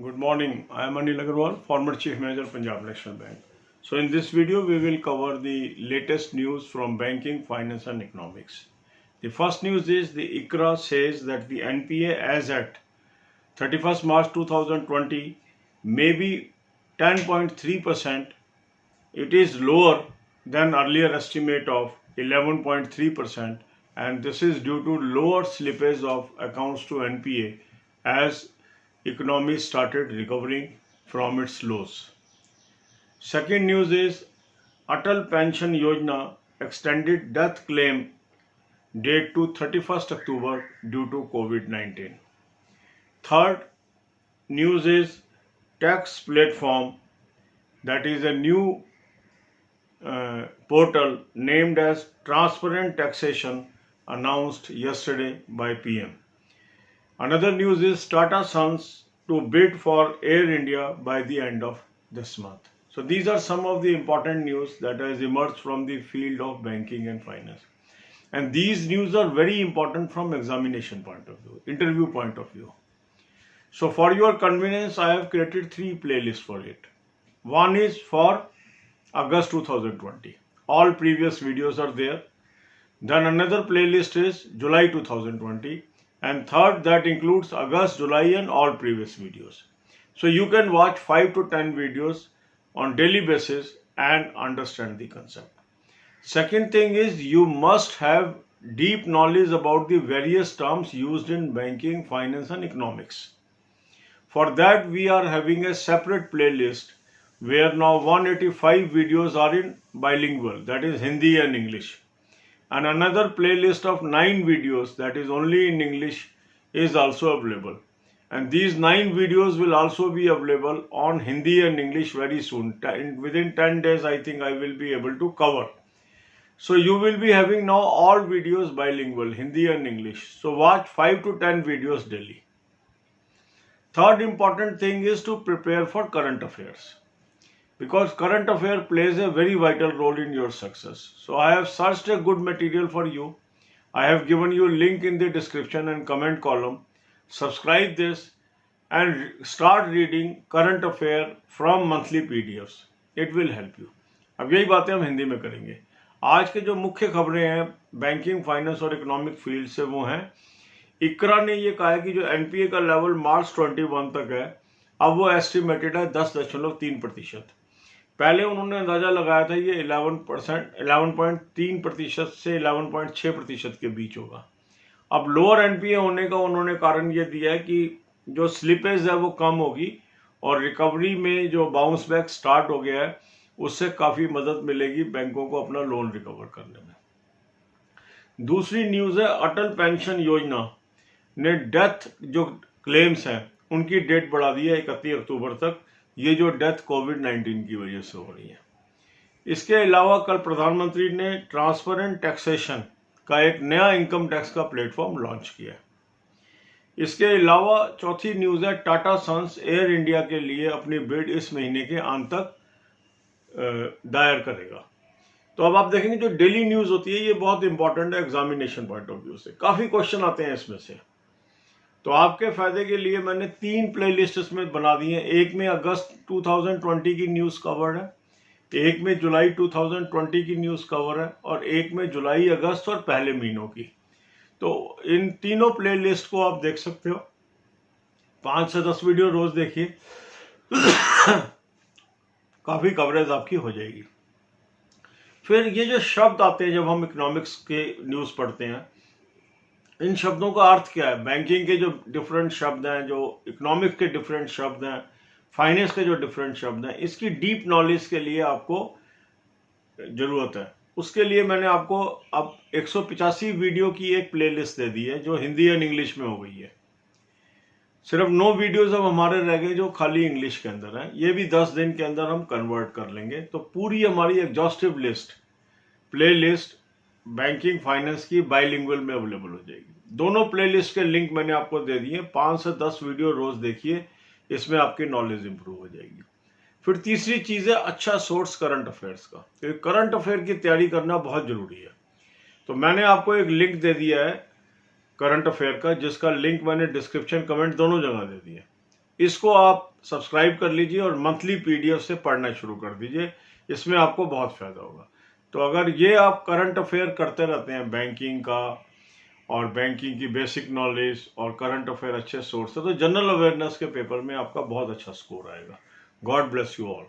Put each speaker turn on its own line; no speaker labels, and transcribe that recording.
Good morning. I am Anil Agarwal, former Chief Manager, Punjab National Bank. So in this video, we will cover the latest news from banking, finance and economics. The first news is the ICRA says that the NPA as at 31st March 2020 may be 10.3%. It is lower than earlier estimate of 11.3%, and this is due to lower slippage of accounts to NPA as economy started recovering from its lows. Second news is Atal Pension Yojana extended death claim date to 31st October due to COVID-19. Third news is tax platform, that is a new portal named as Transparent Taxation, announced yesterday by PM. Another news is Tata Sons to bid for Air India by the end of this month. So these are some of the important news that has emerged from the field of banking and finance. And these news are very important from examination point of view, interview point of view. So for your convenience, I have created 3 playlists for it. One is for August 2020. All previous videos are there. Then another playlist is July 2020. And third, that includes August, July and all previous videos. So you can watch 5 to 10 videos on daily basis and understand the concept. Second thing is you must have deep knowledge about the various terms used in banking, finance and economics. For that we are having a separate playlist where now 185 videos are in bilingual, that is Hindi and English. And another playlist of 9 videos that is only in English is also available. And these 9 videos will also be available on Hindi and English very soon. Within 10 days, I think I will be able to cover. So you will be having now all videos bilingual, Hindi and English. So watch 5 to 10 videos daily. Third important thing is to prepare for current affairs, because current affair plays a very vital role in your success. So I have searched a good material for you. I have given you a link in the description and comment column. Subscribe this and start reading current affair from monthly PDFs. It will help you. अब यही बातें हम हिंदी में करेंगे. आज के जो मुख्य खबरें हैं बैंकिंग, फाइनेंस और इकोनॉमिक फील्ड से वो हैं, इकरा ने ये कहा है कि जो एनपीए का लेवल मार्च 21 तक है, अब वो एस्टिमेटेड है 10.3%. पहले उन्होंने अंदाजा लगाया था ये 11.3% से 11.6% के बीच होगा. अब लोअर एनपीए होने का उन्होंने कारण ये दिया है कि जो स्लिपेज है वो कम होगी और रिकवरी में जो बाउंस बैक स्टार्ट हो गया है उससे काफी मदद मिलेगी बैंकों को अपना लोन रिकवर करने में. दूसरी न्यूज है अटल पेंशन योजना ने डेथ जो क्लेम्स हैं उनकी डेट बढ़ा दी है 31 अक्टूबर तक. ये जो डेथ कोविड-19 की वजह से हो रही है. इसके अलावा कल प्रधानमंत्री ने ट्रांसपेरेंट टैक्सेशन का एक नया इनकम टैक्स का प्लेटफॉर्म लॉन्च किया. इसके अलावा चौथी न्यूज है टाटा सन्स एयर इंडिया के लिए अपनी बिड इस महीने के अंत तक दायर करेगा. तो अब आप देखेंगे जो डेली न्यूज होती है ये बहुत इंपॉर्टेंट है एग्जामिनेशन पॉइंट ऑफ व्यू से. काफी क्वेश्चन आते हैं इसमें से. तो आपके फायदे के लिए मैंने 3 प्लेलिस्ट इसमें बना दी हैं. एक में अगस्त 2020 की न्यूज कवर है, एक में जुलाई 2020 की न्यूज कवर है और एक में जुलाई, अगस्त और पहले महीनों की. तो इन तीनों प्लेलिस्ट को आप देख सकते हो. 5 से 10 वीडियो रोज देखिए. काफी कवरेज आपकी हो जाएगी. फिर ये जो शब्द आते हैं जब हम इकोनॉमिक्स के न्यूज पढ़ते हैं, इन शब्दों का अर्थ क्या है. बैंकिंग के जो डिफरेंट शब्द हैं, जो इकोनॉमिक्स के डिफरेंट शब्द हैं, फाइनेंस के जो डिफरेंट शब्द हैं, इसकी डीप नॉलेज के लिए आपको जरूरत है. उसके लिए मैंने आपको अब 185 वीडियो की एक प्लेलिस्ट दे दी है जो हिंदी एंड इंग्लिश में हो गई है. सिर्फ 9 वीडियोस अब हमारे रह गए जो खाली इंग्लिश के अंदर हैं. ये भी 10 दिन के अंदर हम कन्वर्ट कर लेंगे. तो पूरी हमारी exhaustive list, play list banking finance की बाइलिंगुअल में अवेलेबल हो जाएगी. दोनों प्लेलिस्ट के लिंक मैंने आपको दे दिए. 5 से 10 वीडियो रोज देखिए, इसमें आपकी नॉलेज इंप्रूव हो जाएगी. फिर तीसरी चीज है अच्छा सोर्स करंट अफेयर्स का. तो करंट अफेयर की तैयारी करना बहुत जरूरी है. तो मैंने आपको एक लिंक दे दिया है करंट अफेयर का, जिसका लिंक मैंने डिस्क्रिप्शन, कमेंट दोनों जगह दे दिया. इसको आप सब्सक्राइब कर लीजिए और मंथली पीडीएफ से पढ़ना शुरू कर दीजिए, इसमें आपको बहुत फ़ायदा होगा। तो अगर ये आप करंट अफेयर करते रहते हैं, बैंकिंग का और बैंकिंग की बेसिक नॉलेज और करंट अफेयर अच्छे सोर्स है, तो जनरल अवेयरनेस के पेपर में आपका बहुत अच्छा स्कोर आएगा। God bless you all.